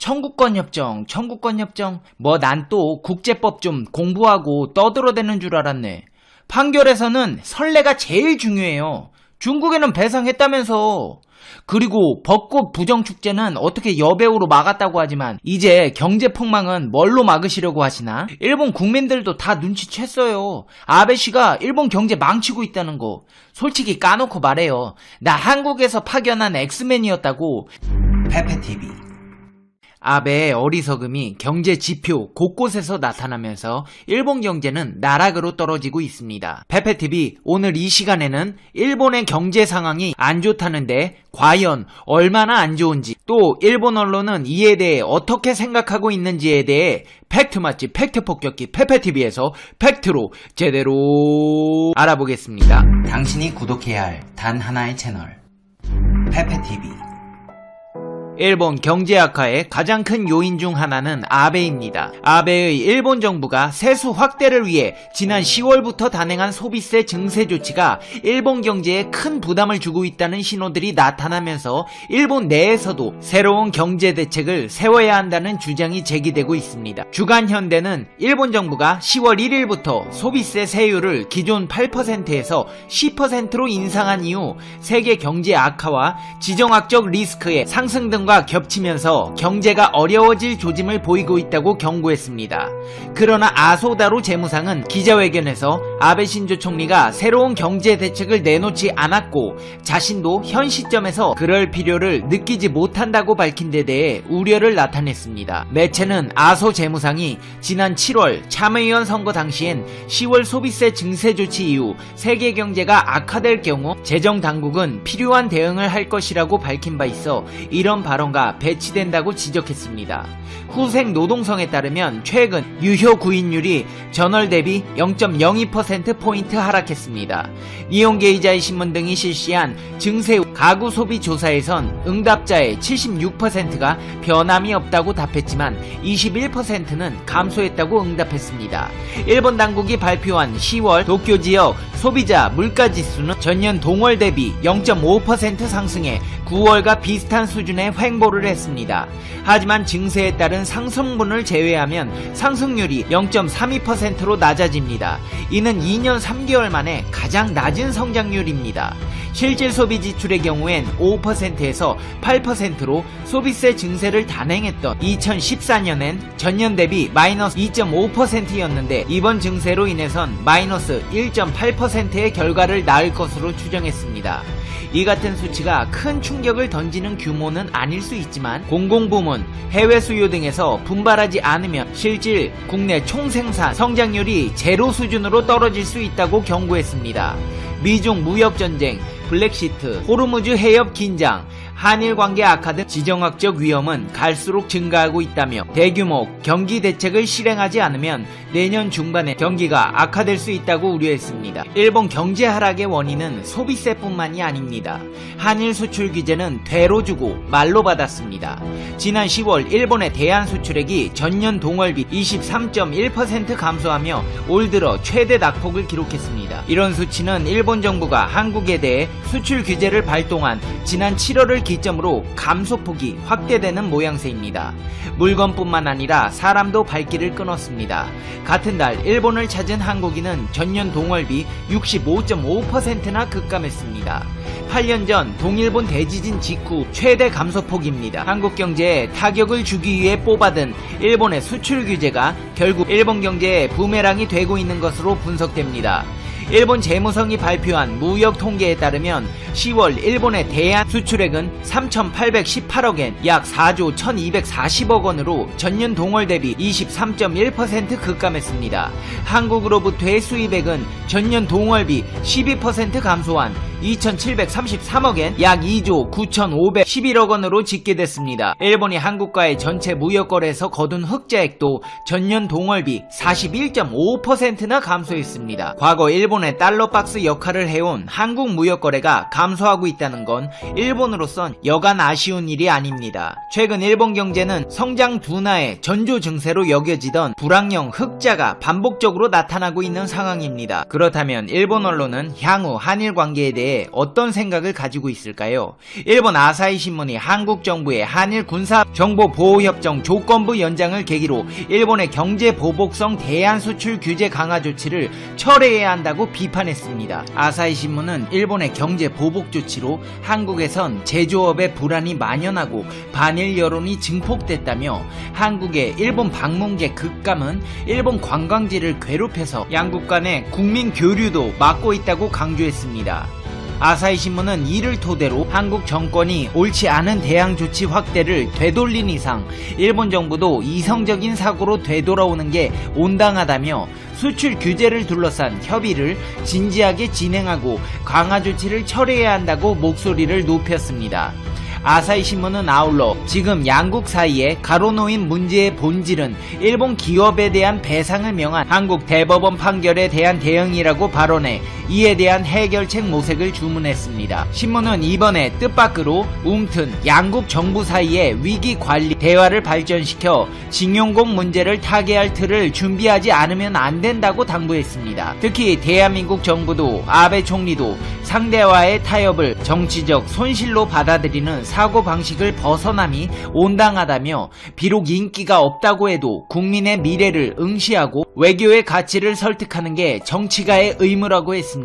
청구권 협정. 뭐 난 또 국제법 좀 공부하고 떠들어대는 줄 알았네. 판결에서는 선례가 제일 중요해요. 중국에는 배상했다면서. 그리고 벚꽃 부정축제는 어떻게 여배우로 막았다고 하지만 이제 경제폭망은 뭘로 막으시려고 하시나? 일본 국민들도 다 눈치챘어요. 아베 씨가 일본 경제 망치고 있다는 거. 솔직히 까놓고 말해요. 나 한국에서 파견한 엑스맨이었다고. 페페TV. 아베의 어리석음이 경제 지표 곳곳에서 나타나면서 일본 경제는 나락으로 떨어지고 있습니다. 페페TV 오늘 이 시간에는 일본의 경제 상황이 안 좋다는데 과연 얼마나 안 좋은지, 또 일본 언론은 이에 대해 어떻게 생각하고 있는지에 대해 팩트 맛집 팩트 폭격기 페페TV에서 팩트로 제대로 알아보겠습니다. 당신이 구독해야 할 단 하나의 채널, 페페TV. 일본 경제 악화의 가장 큰 요인 중 하나는 아베입니다. 아베의 일본 정부가 세수 확대를 위해 지난 10월부터 단행한 소비세 증세 조치가 일본 경제에 큰 부담을 주고 있다는 신호들이 나타나면서 일본 내에서도 새로운 경제 대책을 세워야 한다는 주장이 제기되고 있습니다. 주간 현대는 일본 정부가 10월 1일부터 소비세 세율을 기존 8%에서 10%로 인상한 이후 세계 경제 악화와 지정학적 리스크의 상승 등과 겹치면서 경제가 어려워질 조짐을 보이고 있다고 경고했습니다. 그러나 아소다로 재무상은 기자회견에서 아베 신조 총리가 새로운 경제 대책을 내놓지 않았고 자신도 현 시점에서 그럴 필요를 느끼지 못한다고 밝힌 데 대해 우려를 나타냈습니다. 매체는 아소 재무상이 지난 7월 참의원 선거 당시엔 10월 소비세 증세 조치 이후 세계 경제가 악화될 경우 재정 당국은 필요한 대응을 할 것이라고 밝힌 바 있어 이런 발언가 배치된다고 지적했습니다. 후생 노동성에 따르면 최근 유효 구인율이 전월 대비 0.02%포인트 하락했습니다. 니혼게이자이 신문 등이 실시한 증세 가구 소비 조사에선 응답자의 76%가 변함이 없다고 답했지만 21%는 감소했다고 응답했습니다. 일본 당국이 발표한 10월 도쿄 지역 소비자 물가지수는 전년 동월 대비 0.5% 상승해 9월과 비슷한 수준의 횡보를 했습니다. 하지만 증세에 따른 상승분을 제외하면 상승률이 0.32%로 낮아집니다. 이는 2년 3개월 만에 가장 낮은 성장률입니다. 실질 소비 지출의 경우엔 5%에서 8%로 소비세 증세를 단행했던 2014년엔 전년 대비 마이너스 2.5%였는데 이번 증세로 인해선 마이너스 1.8%의 결과를 낳을 것으로 추정했습니다. 이 같은 수치가 큰 충격을 던지는 규모는 아닐 수 있지만 공공부문, 해외 수요 등에서 분발하지 않으면 실질 국내 총생산 성장률이 제로 수준으로 떨어질 수 있다고 경고했습니다. 미중 무역전쟁, 블랙시트, 호르무즈 해협 긴장, 한일 관계 악화 등 지정학적 위험은 갈수록 증가하고 있다며 대규모 경기 대책을 실행하지 않으면 내년 중반에 경기가 악화될 수 있다고 우려했습니다. 일본 경제 하락의 원인은 소비세뿐만이 아닙니다. 한일 수출 규제는 되로 주고 말로 받았습니다. 지난 10월 일본의 대한 수출액이 전년 동월비 23.1% 감소하며 올 들어 최대 낙폭을 기록했습니다. 이런 수치는 일본 정부가 한국에 대해 수출 규제를 발동한 지난 7월을 기점으로 감소폭이 확대되는 모양새입니다. 물건뿐만 아니라 사람도 발길을 끊었습니다. 같은 달 일본을 찾은 한국인은 전년 동월비 65.5%나 급감했습니다. 8년 전 동일본 대지진 직후 최대 감소폭입니다. 한국 경제에 타격을 주기 위해 뽑아든 일본의 수출 규제가 결국 일본 경제에 부메랑이 되고 있는 것으로 분석됩니다. 일본 재무성이 발표한 무역 통계에 따르면 10월 일본의 대한 수출액은 3,818억엔, 약 4조 1,240억 원으로 전년 동월 대비 23.1% 급감했습니다. 한국으로부터의 수입액은 전년 동월비 12% 감소한 2,733억엔, 약 2조 9,511억 원으로 집계됐습니다. 일본이 한국과의 전체 무역거래에서 거둔 흑자액도 전년 동월비 41.5%나 감소했습니다. 과거 일본 일본의 달러박스 역할을 해온 한국 무역거래가 감소하고 있다는 건 일본으로선 여간 아쉬운 일이 아닙니다. 최근 일본 경제는 성장 둔화의 전조 증세로 여겨지던 불황형 흑자가 반복적으로 나타나고 있는 상황입니다. 그렇다면 일본 언론은 향후 한일 관계에 대해 어떤 생각을 가지고 있을까요? 일본 아사히 신문이 한국 정부의 한일 군사 정보 보호 협정 조건부 연장을 계기로 일본의 경제 보복성 대한 수출 규제 강화 조치를 철회해야 한다고 비판했습니다. 아사히 신문은 일본의 경제 보복 조치로 한국에선 제조업의 불안이 만연하고 반일 여론이 증폭됐다며 한국의 일본 방문객 급감은 일본 관광지를 괴롭혀서 양국 간의 국민 교류도 막고 있다고 강조했습니다. 아사히 신문은 이를 토대로 한국 정권이 옳지 않은 대항 조치 확대를 되돌린 이상 일본 정부도 이성적인 사고로 되돌아오는 게 온당하다며 수출 규제를 둘러싼 협의를 진지하게 진행하고 강화 조치를 철회해야 한다고 목소리를 높였습니다. 아사히 신문은 아울러 지금 양국 사이에 가로놓인 문제의 본질은 일본 기업에 대한 배상을 명한 한국 대법원 판결에 대한 대응이라고 발언해 이에 대한 해결책 모색을 주문했습니다. 신문은 이번에 뜻밖으로 움튼 양국 정부 사이의 위기 관리 대화를 발전시켜 징용공 문제를 타개할 틀을 준비하지 않으면 안 된다고 당부했습니다. 특히 대한민국 정부도 아베 총리도 상대와의 타협을 정치적 손실로 받아들이는 사고방식을 벗어남이 온당하다며 비록 인기가 없다고 해도 국민의 미래를 응시하고 외교의 가치를 설득하는 게 정치가의 의무라고 했습니다.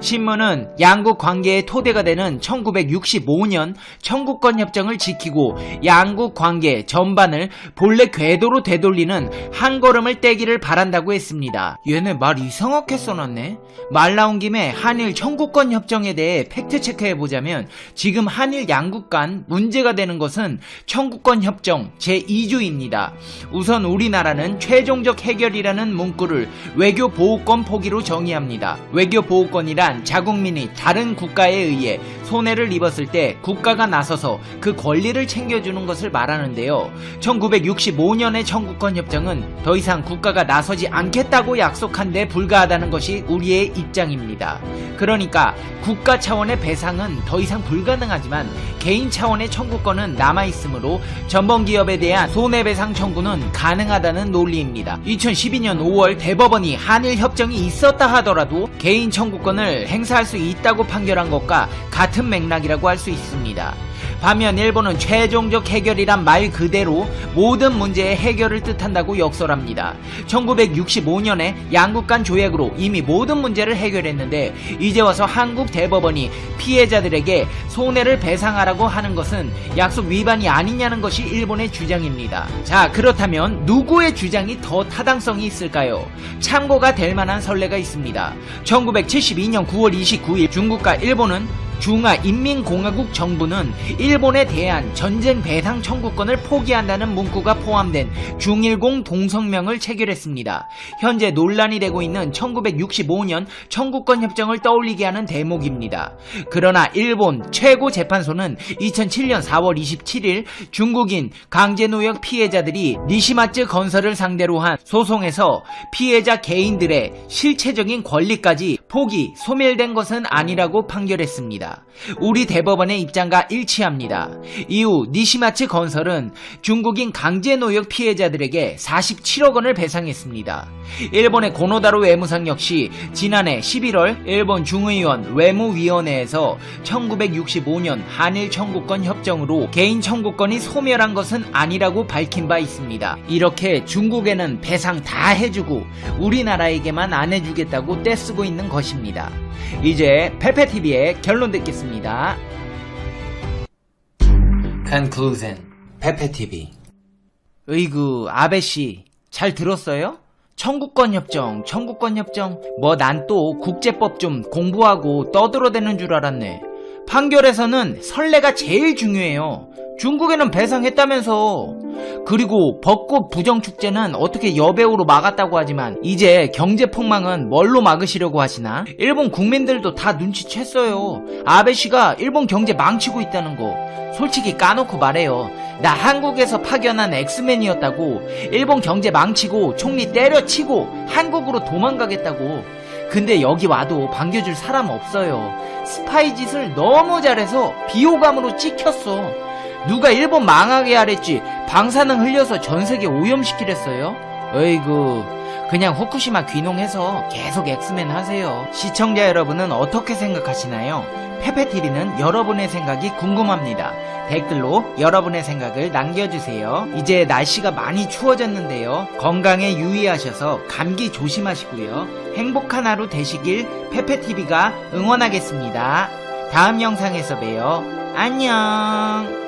신문은 양국 관계의 토대가 되는 1965년 청구권 협정을 지키고 양국 관계 전반을 본래 궤도로 되돌리는 한 걸음을 떼기를 바란다고 했습니다. 얘네 말 이상하게 써놨네. 말 나온 김에 한일 청구권 협정에 대해 팩트체크해보자면 지금 한일 양국 간 문제가 되는 것은 청구권 협정 제2조입니다. 우선 우리나라는 최종적 해결이라는 문구를 외교 보호권 포기로 정의합니다. 외교 보호권이란 자국민이 다른 국가에 의해 손해를 입었을 때 국가가 나서서 그 권리를 챙겨주는 것을 말하는데요. 1965년의 청구권 협정은 더 이상 국가가 나서지 않겠다고 약속한 데 불과하다는 것이 우리의 입장입니다. 그러니까 국가 차원의 배상은 더 이상 불가능하지만 개인 차원의 청구권은 남아있으므로 전범기업에 대한 손해배상 청구는 가능하다는 논리입니다. 2012년 5월 대법원이 한일 협정이 있었다 하더라도 개인 청구권을 행사할 수 있다고 판결한 것과 같은 맥락이라고 할 수 있습니다. 반면 일본은 최종적 해결이란 말 그대로 모든 문제의 해결을 뜻한다고 역설합니다. 1965년에 양국 간 조약으로 이미 모든 문제를 해결했는데 이제 와서 한국 대법원이 피해자들에게 손해를 배상하라고 하는 것은 약속 위반이 아니냐는 것이 일본의 주장입니다. 자, 그렇다면 누구의 주장이 더 타당성이 있을까요? 참고가 될 만한 선례가 있습니다. 1972년 9월 29일 중국과 일본은 중화인민공화국 정부는 일본에 대한 전쟁 배상 청구권을 포기한다는 문구가 포함된 중일공 동성명을 체결했습니다. 현재 논란이 되고 있는 1965년 청구권 협정을 떠올리게 하는 대목입니다. 그러나 일본 최고재판소는 2007년 4월 27일 중국인 강제노역 피해자들이 니시마츠 건설을 상대로 한 소송에서 피해자 개인들의 실체적인 권리까지 포기, 소멸된 것은 아니라고 판결했습니다. 우리 대법원의 입장과 일치합니다. 이후 니시마츠 건설은 중국인 강제노역 피해자들에게 47억 원을 배상했습니다. 일본의 고노다로 외무상 역시 지난해 11월 일본 중의원 외무위원회에서 1965년 한일 청구권 협정으로 개인 청구권이 소멸한 것은 아니라고 밝힌 바 있습니다. 이렇게 중국에는 배상 다 해주고 우리나라에게만 안 해주겠다고 떼쓰고 있는 것입니다. 이제 페페TV의 결론 듣겠습니다. Conclusion. 페페TV. 으이구, 아베씨 잘 들었어요? 청구권 협정 뭐 난 또 국제법 좀 공부하고 떠들어대는 줄 알았네. 판결에서는 선례가 제일 중요해요. 중국에는 배상했다면서. 그리고 벚꽃 부정축제는 어떻게 여배우로 막았다고 하지만 이제 경제폭망은 뭘로 막으시려고 하시나? 일본 국민들도 다 눈치챘어요. 아베씨가 일본 경제 망치고 있다는 거. 솔직히 까놓고 말해요. 나 한국에서 파견한 엑스맨이었다고 일본 경제 망치고 총리 때려치고 한국으로 도망가겠다고. 근데 여기 와도 반겨줄 사람 없어요. 스파이 짓을 너무 잘해서 비호감으로 찍혔어. 누가 일본 망하게 하랬지 방사능 흘려서 전세계 오염시키랬어요? 어이구, 그냥 후쿠시마 귀농해서 계속 엑스맨 하세요. 시청자 여러분은 어떻게 생각하시나요? 페페TV는 여러분의 생각이 궁금합니다. 댓글로 여러분의 생각을 남겨주세요. 이제 날씨가 많이 추워졌는데요. 건강에 유의하셔서 감기 조심하시고요. 행복한 하루 되시길 페페TV가 응원하겠습니다. 다음 영상에서 봬요. 안녕.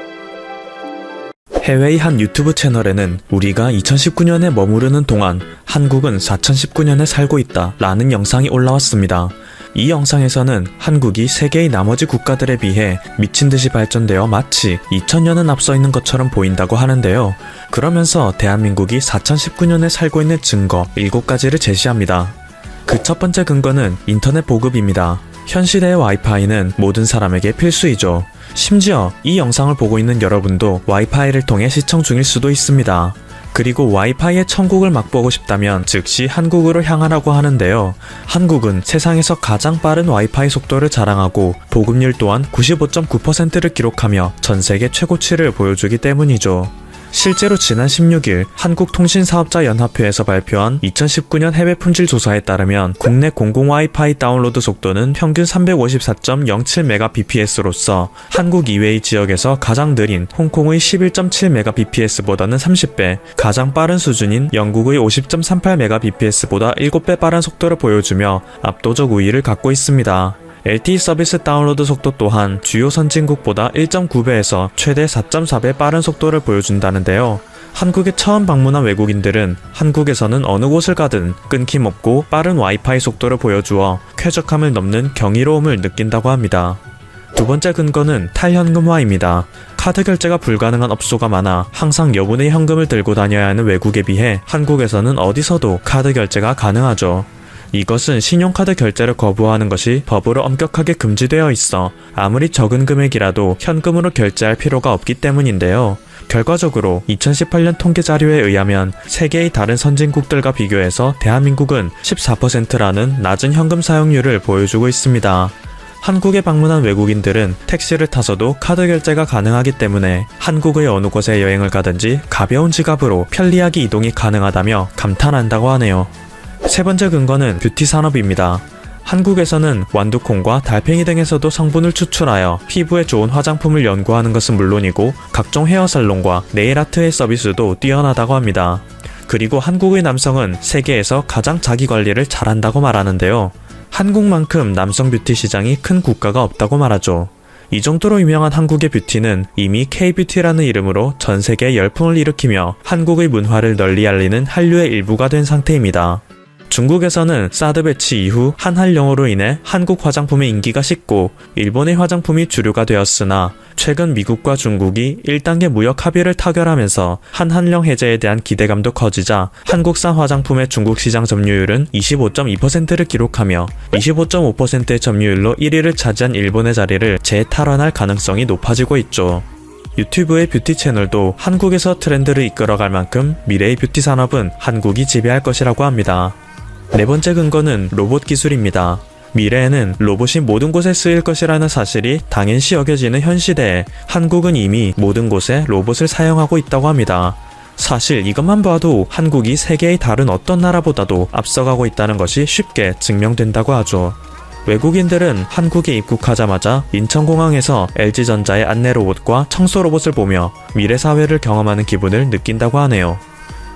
해외의 한 유튜브 채널에는 우리가 2019년에 머무르는 동안 한국은 4019년에 살고 있다 라는 영상이 올라왔습니다. 이 영상에서는 한국이 세계의 나머지 국가들에 비해 미친듯이 발전되어 마치 2000년은 앞서 있는 것처럼 보인다고 하는데요. 그러면서 대한민국이 4019년에 살고 있는 증거 7가지를 제시합니다. 그 첫 번째 근거는 인터넷 보급입니다. 현 시대의 와이파이는 모든 사람에게 필수이죠. 심지어 이 영상을 보고 있는 여러분도 와이파이를 통해 시청 중일 수도 있습니다. 그리고 와이파이의 천국을 맛보고 싶다면 즉시 한국으로 향하라고 하는데요. 한국은 세상에서 가장 빠른 와이파이 속도를 자랑하고 보급률 또한 95.9%를 기록하며 전세계 최고치를 보여주기 때문이죠. 실제로 지난 16일 한국통신사업자연합회에서 발표한 2019년 해외 품질 조사에 따르면 국내 공공 와이파이 다운로드 속도는 평균 350.07Mbps로서 한국 이외의 지역에서 가장 느린 홍콩의 11.7Mbps보다는 30배, 가장 빠른 수준인 영국의 50.38Mbps보다 7배 빠른 속도를 보여주며 압도적 우위를 갖고 있습니다. LTE 서비스 다운로드 속도 또한 주요 선진국보다 1.9배에서 최대 4.4배 빠른 속도를 보여준다는데요. 한국에 처음 방문한 외국인들은 한국에서는 어느 곳을 가든 끊김없고 빠른 와이파이 속도를 보여주어 쾌적함을 넘는 경이로움을 느낀다고 합니다. 두 번째 근거는 탈현금화입니다. 카드 결제가 불가능한 업소가 많아 항상 여분의 현금을 들고 다녀야 하는 외국에 비해 한국에서는 어디서도 카드 결제가 가능하죠. 이것은 신용카드 결제를 거부하는 것이 법으로 엄격하게 금지되어 있어 아무리 적은 금액이라도 현금으로 결제할 필요가 없기 때문인데요. 결과적으로 2018년 통계 자료에 의하면 세계의 다른 선진국들과 비교해서 대한민국은 14%라는 낮은 현금 사용률을 보여주고 있습니다. 한국에 방문한 외국인들은 택시를 타서도 카드 결제가 가능하기 때문에 한국의 어느 곳에 여행을 가든지 가벼운 지갑으로 편리하게 이동이 가능하다며 감탄한다고 하네요. 세 번째 근거는 뷰티 산업입니다. 한국에서는 완두콩과 달팽이 등에서도 성분을 추출하여 피부에 좋은 화장품을 연구하는 것은 물론이고 각종 헤어살롱과 네일아트의 서비스도 뛰어나다고 합니다. 그리고 한국의 남성은 세계에서 가장 자기관리를 잘한다고 말하는데요. 한국만큼 남성 뷰티 시장이 큰 국가가 없다고 말하죠. 이 정도로 유명한 한국의 뷰티는 이미 K-뷰티라는 이름으로 전 세계에 열풍을 일으키며 한국의 문화를 널리 알리는 한류의 일부가 된 상태입니다. 중국에서는 사드 배치 이후 한할령으로 인해 한국 화장품의 인기가 식고 일본의 화장품이 주류가 되었으나 최근 미국과 중국이 1단계 무역 합의를 타결하면서 한한령 해제에 대한 기대감도 커지자 한국산 화장품의 중국 시장 점유율은 25.2%를 기록하며 25.5%의 점유율로 1위를 차지한 일본의 자리를 재탈환할 가능성이 높아지고 있죠. 유튜브의 뷰티 채널도 한국에서 트렌드를 이끌어갈 만큼 미래의 뷰티 산업은 한국이 지배할 것이라고 합니다. 네 번째 근거는 로봇 기술입니다. 미래에는 로봇이 모든 곳에 쓰일 것이라는 사실이 당연시 여겨지는 현 시대에 한국은 이미 모든 곳에 로봇을 사용하고 있다고 합니다. 사실 이것만 봐도 한국이 세계의 다른 어떤 나라보다도 앞서가고 있다는 것이 쉽게 증명된다고 하죠. 외국인들은 한국에 입국하자마자 인천공항에서 LG전자의 안내 로봇과 청소 로봇을 보며 미래 사회를 경험하는 기분을 느낀다고 하네요.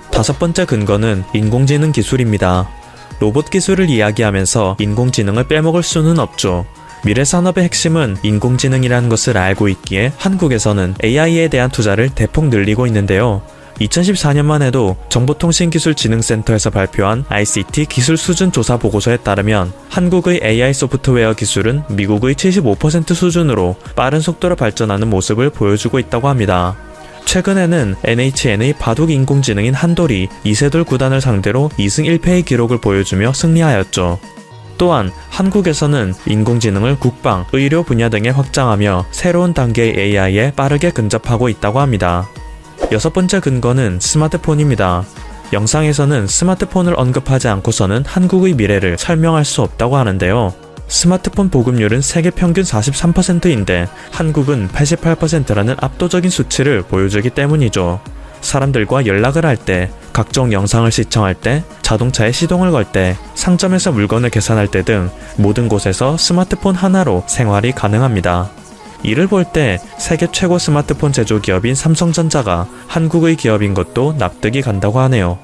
다섯 번째 근거는 인공지능 기술입니다. 로봇 기술을 이야기하면서 인공지능을 빼먹을 수는 없죠. 미래 산업의 핵심은 인공지능이라는 것을 알고 있기에 한국에서는 AI에 대한 투자를 대폭 늘리고 있는데요. 2014년만 해도 정보통신기술진흥센터에서 발표한 ICT 기술 수준 조사 보고서에 따르면 한국의 AI 소프트웨어 기술은 미국의 75% 수준으로 빠른 속도로 발전하는 모습을 보여주고 있다고 합니다. 최근에는 NHN의 바둑 인공지능인 한돌이 이세돌 구단을 상대로 2승 1패의 기록을 보여주며 승리하였죠. 또한 한국에서는 인공지능을 국방, 의료 분야 등에 확장하며 새로운 단계의 AI에 빠르게 근접하고 있다고 합니다. 여섯 번째 근거는 스마트폰입니다. 영상에서는 스마트폰을 언급하지 않고서는 한국의 미래를 설명할 수 없다고 하는데요. 스마트폰 보급률은 세계 평균 43%인데 한국은 88%라는 압도적인 수치를 보여주기 때문이죠. 사람들과 연락을 할 때, 각종 영상을 시청할 때, 자동차에 시동을 걸 때, 상점에서 물건을 계산할 때 등 모든 곳에서 스마트폰 하나로 생활이 가능합니다. 이를 볼 때 세계 최고 스마트폰 제조 기업인 삼성전자가 한국의 기업인 것도 납득이 간다고 하네요.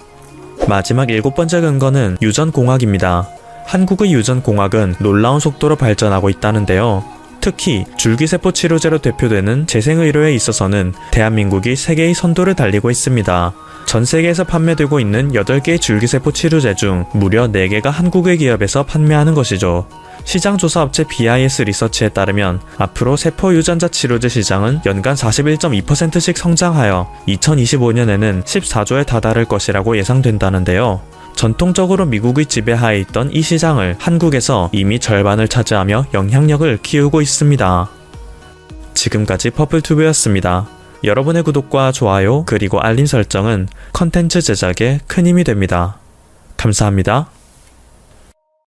마지막 7번째 근거는 유전공학입니다. 한국의 유전공학은 놀라운 속도로 발전하고 있다는데요. 특히 줄기세포 치료제로 대표되는 재생의료에 있어서는 대한민국이 세계의 선두를 달리고 있습니다. 전 세계에서 판매되고 있는 8개의 줄기세포 치료제 중 무려 4개가 한국의 기업에서 판매하는 것이죠. 시장조사업체 BIS 리서치에 따르면 앞으로 세포 유전자 치료제 시장은 연간 41.2%씩 성장하여 2025년에는 14조에 다다를 것이라고 예상된다는데요. 전통적으로 미국의 지배하에 있던 이 시장을 한국에서 이미 절반을 차지하며 영향력을 키우고 있습니다. 지금까지 퍼플튜브였습니다. 여러분의 구독과 좋아요 그리고 알림 설정은 컨텐츠 제작에 큰 힘이 됩니다. 감사합니다.